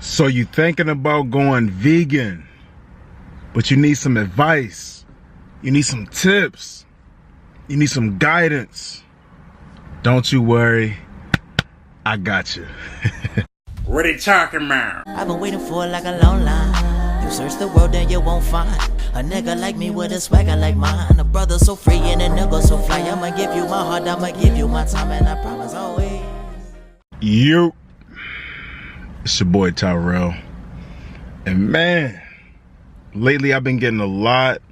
So you thinking about going vegan, but you need some advice, you need some tips, you need some guidance. Don't you worry, I got you. What are you talking about? I've been waiting for like a long line. You search the world and you won't find a nigga like me with a swagger like mine. A brother so free and a nigga so fly. I'ma give you my heart, I'ma give you my time, and I promise always. You, it's your boy Tyrell. And man, lately I've been getting a lot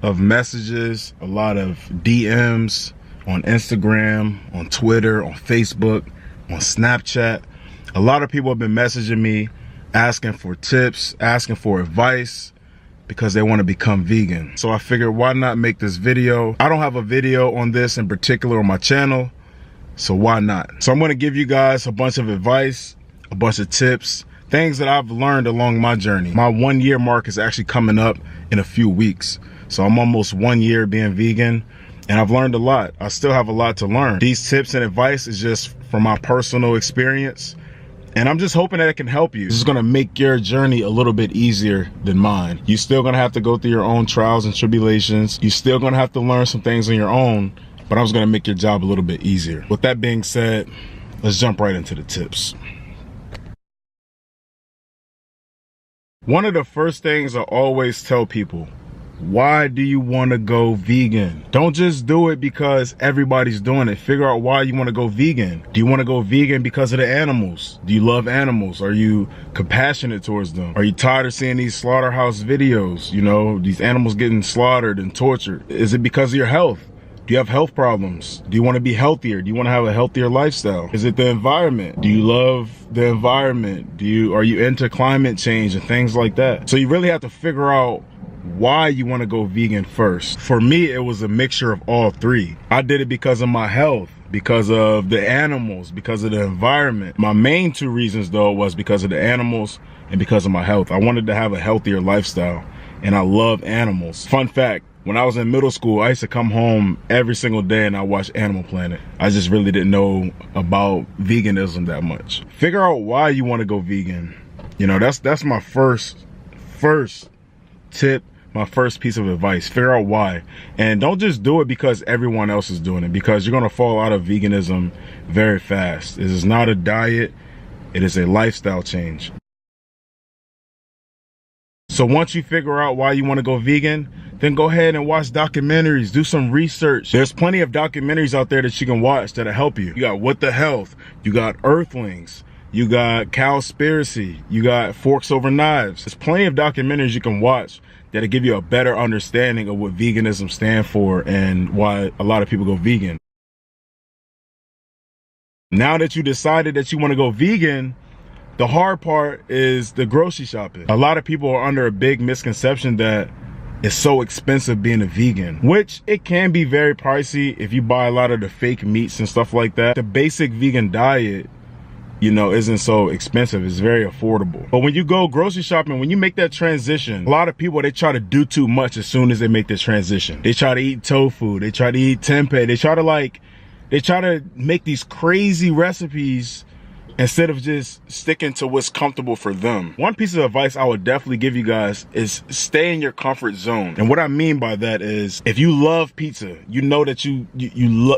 of messages, a lot of DMs on Instagram, on Twitter, on Facebook, on Snapchat. A lot of people have been messaging me asking for tips, asking for advice because they want to become vegan. So I figured, why not make this video? I don't have a video on this in particular on my channel, so why not? So I'm going to give you guys a bunch of advice, a bunch of tips, things that I've learned along my journey. My 1 year mark is actually coming up in a few weeks. So I'm almost 1 year being vegan, and I've learned a lot. I still have a lot to learn. These tips and advice is just from my personal experience, and I'm just hoping that it can help you. This is gonna make your journey a little bit easier than mine. You're still gonna have to go through your own trials and tribulations. You're still gonna have to learn some things on your own, but I was gonna make your job a little bit easier. With that being said, let's jump right into the tips. One of the first things I always tell people, why do you want to go vegan? Don't just do it because everybody's doing it. Figure out why you want to go vegan. Do you want to go vegan because of the animals? Do you love animals? Are you compassionate towards them? Are you tired of seeing these slaughterhouse videos? You know, these animals getting slaughtered and tortured. Is it because of your health? Do you have health problems? Do you want to be healthier? Do you want to have a healthier lifestyle? Is it the environment? Do you love the environment? Are you into climate change and things like that? So you really have to figure out why you want to go vegan first. For me, it was a mixture of all three. I did it because of my health, because of the animals, because of the environment. My main two reasons though was because of the animals and because of my health. I wanted to have a healthier lifestyle, and I love animals. Fun fact, when I was in middle school, I used to come home every single day and I watched Animal Planet. I just really didn't know about veganism that much. Figure out why you want to go vegan. You know, that's my first tip, my first piece of advice. Figure out why. And don't just do it because everyone else is doing it, because you're going to fall out of veganism very fast. It is not a diet, it is a lifestyle change. So once you figure out why you want to go vegan, then go ahead and watch documentaries, do some research. There's plenty of documentaries out there that you can watch that'll help you. You got What the Health, you got Earthlings, you got Cowspiracy, you got Forks Over Knives. There's plenty of documentaries you can watch that'll give you a better understanding of what veganism stands for and why a lot of people go vegan. Now that you decided that you want to go vegan, the hard part is the grocery shopping. A lot of people are under a big misconception that it's so expensive being a vegan, which it can be very pricey if you buy a lot of the fake meats and stuff like that. The basic vegan diet, you know, isn't so expensive. It's very affordable. But when you go grocery shopping, when you make that transition, a lot of people, they try to do too much as soon as they make this transition. They try to eat tofu, they try to eat tempeh, they try to make these crazy recipes instead of just sticking to what's comfortable for them. One piece of advice I would definitely give you guys is stay in your comfort zone. And what I mean by that is, if you love pizza, you know that you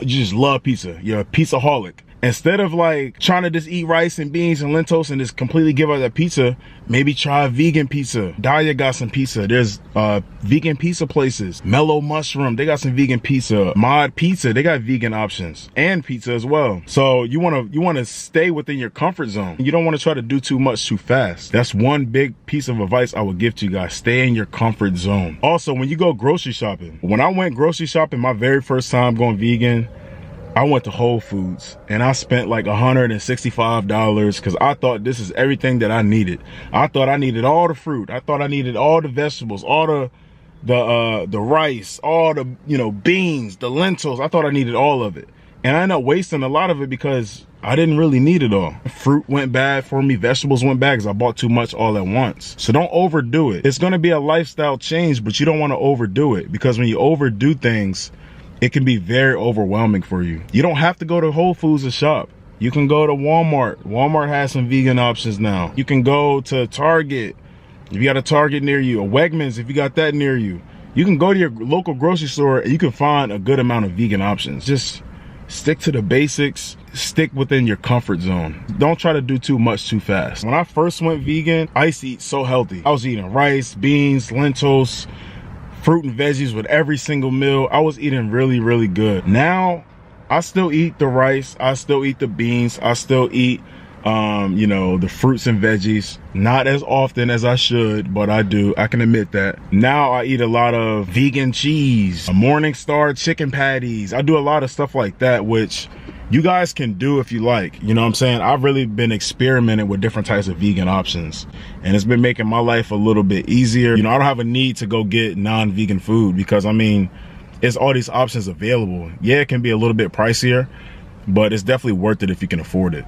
just love pizza. You're a pizza-holic. Instead of like trying to just eat rice and beans and lentils and just completely give up that pizza, maybe try vegan pizza. Dahlia got some pizza. There's vegan pizza places. Mellow Mushroom, they got some vegan pizza. Mod Pizza, they got vegan options and pizza as well. So you wanna stay within your comfort zone. You don't want to try to do too much too fast. That's one big piece of advice I would give to you guys. Stay in your comfort zone. Also, when you go grocery shopping, when I went grocery shopping my very first time going vegan, I went to Whole Foods and I spent like $165 because I thought this is everything that I needed. I thought I needed all the fruit. I thought I needed all the vegetables, all the rice, all the, you know, beans, the lentils. I thought I needed all of it. And I ended up wasting a lot of it because I didn't really need it all. Fruit went bad for me. Vegetables went bad because I bought too much all at once. So don't overdo it. It's going to be a lifestyle change, but you don't want to overdo it, because when you overdo things, it can be very overwhelming for you. You don't have to go to Whole Foods to shop. You can go to Walmart. Walmart has some vegan options now. You can go to Target. If you got a Target near you, or Wegmans, if you got that near you. You can go to your local grocery store and you can find a good amount of vegan options. Just stick to the basics, stick within your comfort zone. Don't try to do too much too fast. When I first went vegan, I used to eat so healthy. I was eating rice, beans, lentils, fruit and veggies with every single meal. I was eating really, really good. Now, I still eat the rice, I still eat the beans, I still eat you know, the fruits and veggies, not as often as I should, but I do. I can admit that. Now I eat a lot of vegan cheese, Morningstar chicken patties. I do a lot of stuff like that, which you guys can do if you like. You know what I'm saying? I've really been experimenting with different types of vegan options, and it's been making my life a little bit easier. You know, I don't have a need to go get non-vegan food because, I mean, it's all these options available. Yeah, it can be a little bit pricier, but it's definitely worth it if you can afford it.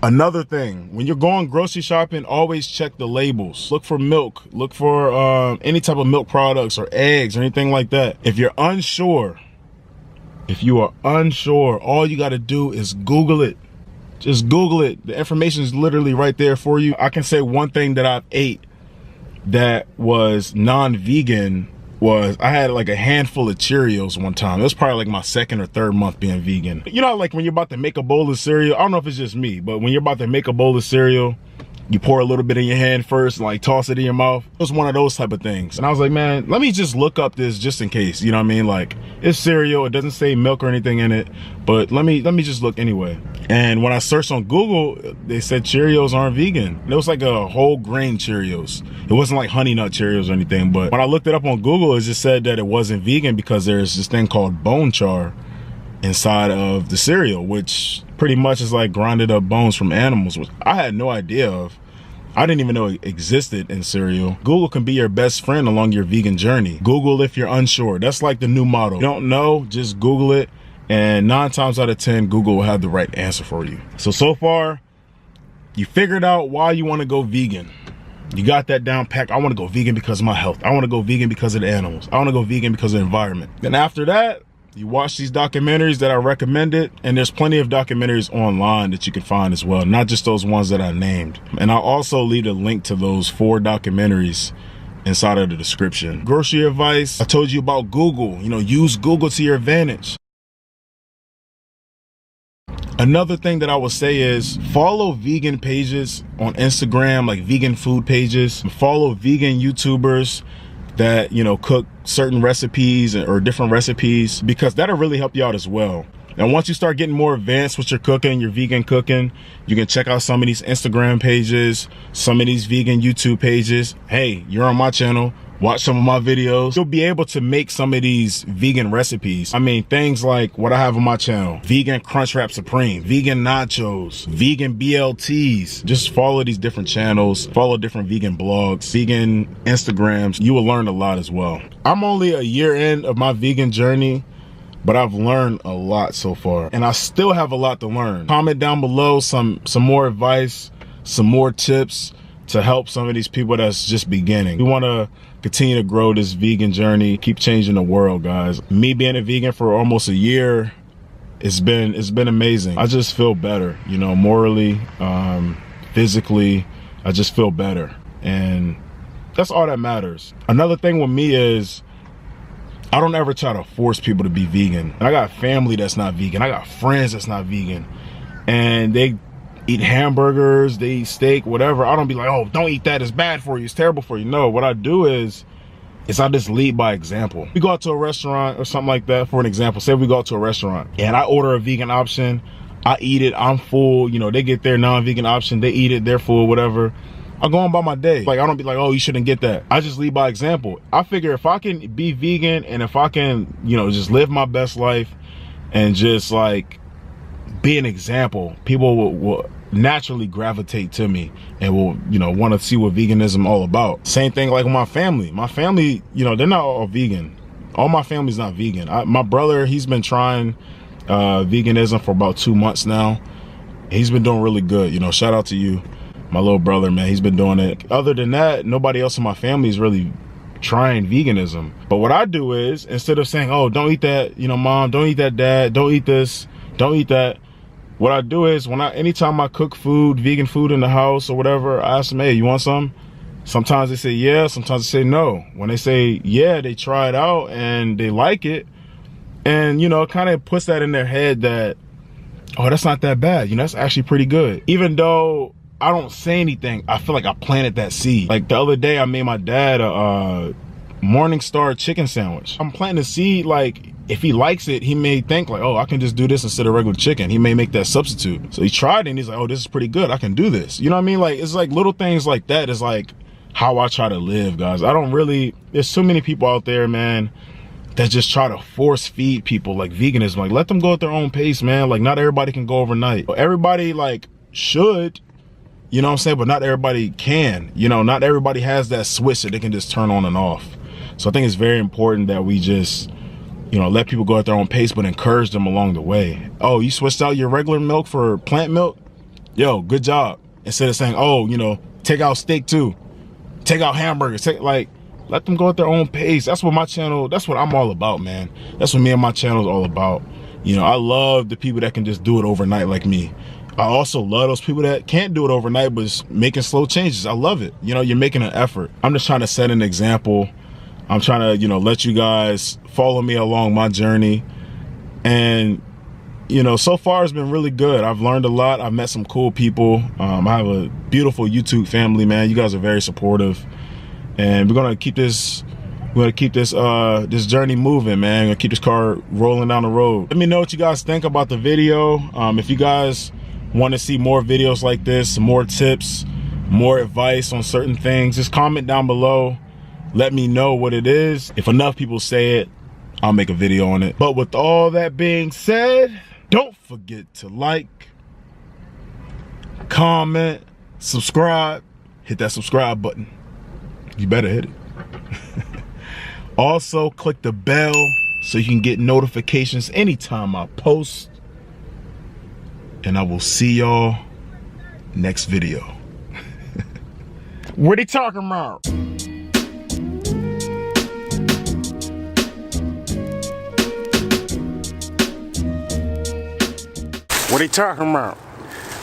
Another thing, when you're going grocery shopping, always check the labels. Look for milk, look for any type of milk products or eggs or anything like that. If you're unsure, all you gotta do is Google it. Just Google it. The information is literally right there for you. I can say one thing that I've ate that was non-vegan was I had like a handful of Cheerios one time. It was probably like my second or third month being vegan. You know, like when you're about to make a bowl of cereal, I don't know if it's just me, but when you're about to make a bowl of cereal, you pour a little bit in your hand first, like toss it in your mouth. It was one of those type of things. And I was like, man, let me just look up this just in case, you know what I mean? Like, it's cereal, it doesn't say milk or anything in it, but let me just look anyway. And when I searched on Google, they said Cheerios aren't vegan. It was like a whole grain Cheerios. It wasn't like honey nut Cheerios or anything, but when I looked it up on Google, it just said that it wasn't vegan because there's this thing called bone char inside of the cereal, which pretty much is like grinded up bones from animals, which I had no idea of. I didn't even know it existed in cereal. Google can be your best friend along your vegan journey. Google if you're unsure. That's like the new motto. You don't know, just Google it. And 9 times out of 10, Google will have the right answer for you. So far, you figured out why you want to go vegan. You got that down packed. I want to go vegan because of my health. I want to go vegan because of the animals. I want to go vegan because of the environment. Then after that, you watch these documentaries that I recommended, and there's plenty of documentaries online that you can find as well, not just those ones that I named. And I'll also leave a link to those 4 documentaries inside of the description. Grocery advice, I told you about Google. You know, use Google to your advantage. Another thing that I would say is follow vegan pages on Instagram, like vegan food pages. Follow vegan YouTubers that, you know, cook certain recipes or different recipes, because that'll really help you out as well. And once you start getting more advanced with your cooking, your vegan cooking, you can check out some of these Instagram pages, some of these vegan YouTube pages. Hey, you're on my channel, watch some of my videos. You'll be able to make some of these vegan recipes. I mean, things like what I have on my channel, vegan Crunchwrap Supreme, vegan nachos, vegan BLTs. Just follow these different channels, follow different vegan blogs, vegan Instagrams. You will learn a lot as well. I'm only a year in of my vegan journey, but I've learned a lot so far, and I still have a lot to learn. Comment down below some more advice, some more tips to help some of these people that's just beginning. We want to continue to grow this vegan journey, keep changing the world, guys. Me being a vegan for almost a year, it's been amazing. I just feel better, you know, morally, physically, I just feel better, and that's all that matters. Another thing with me is I don't ever try to force people to be vegan. I got family that's not vegan. I got friends that's not vegan, and they eat hamburgers, they eat steak, whatever. I don't be like, oh, don't eat that, it's bad for you, it's terrible for you. No, what I do is I just lead by example. We go out to a restaurant or something like that, for an example. Say we go out to a restaurant and I order a vegan option, I eat it, I'm full, you know, they get their non-vegan option, they eat it, they're full, whatever. I go on by my day. Like, I don't be like, oh, you shouldn't get that. I just lead by example. I figure if I can be vegan and if I can, you know, just live my best life and just like be an example, people will naturally gravitate to me and will, you know, want to see what veganism all about. Same thing like with my family. My family, you know, they're not all vegan. All my family's not vegan. My brother, he's been trying veganism for about 2 months now. He's been doing really good. You know, shout out to you, my little brother, man. He's been doing it. Other than that, nobody else in my family is really trying veganism. But what I do is, instead of saying, oh, don't eat that, you know, mom, don't eat that, dad, don't eat this, Don't eat that. What I do is anytime I cook food, vegan food in the house or whatever, I ask them, hey, you want some? Sometimes they say yeah, sometimes they say no. When they say yeah, they try it out and they like it. And, you know, it kind of puts that in their head that, oh, that's not that bad. You know, that's actually pretty good. Even though I don't say anything, I feel like I planted that seed. Like the other day, I made my dad a Morningstar chicken sandwich. I'm planting the seed, like, if he likes it, he may think like, oh, I can just do this instead of regular chicken. He may make that substitute. So he tried it and he's like, oh, this is pretty good. I can do this. You know what I mean? Like, it's like little things like that is like how I try to live, guys. There's so many people out there, man, that just try to force feed people like veganism. Like, let them go at their own pace, man. Like, not everybody can go overnight. Everybody like should, you know what I'm saying? But not everybody can. You know, not everybody has that switch that they can just turn on and off. So I think it's very important that we just, you know, let people go at their own pace, but encourage them along the way. Oh, you switched out your regular milk for plant milk? Yo, good job. Instead of saying, oh, you know, take out steak too. Take out hamburgers. Let them go at their own pace. That's what my channel, that's what I'm all about, man. That's what me and my channel is all about. You know, I love the people that can just do it overnight like me. I also love those people that can't do it overnight, but is making slow changes. I love it. You know, you're making an effort. I'm just trying to set an example. I'm trying to, you know, let you guys follow me along my journey. And, you know, so far it's been really good. I've learned a lot. I've met some cool people. I have a beautiful YouTube family, man. You guys are very supportive. And we're gonna keep this this journey moving, man. We're gonna keep this car rolling down the road. Let me know what you guys think about the video. If you guys want to see more videos like this, more tips, more advice on certain things, just comment down below. Let me know what it is. If enough people say it, I'll make a video on it. But with all that being said, don't forget to like, comment, subscribe. Hit that subscribe button. You better hit it. Also, click the bell so you can get notifications anytime I post. And I will see y'all next video. What are you talking about? What are you talking about?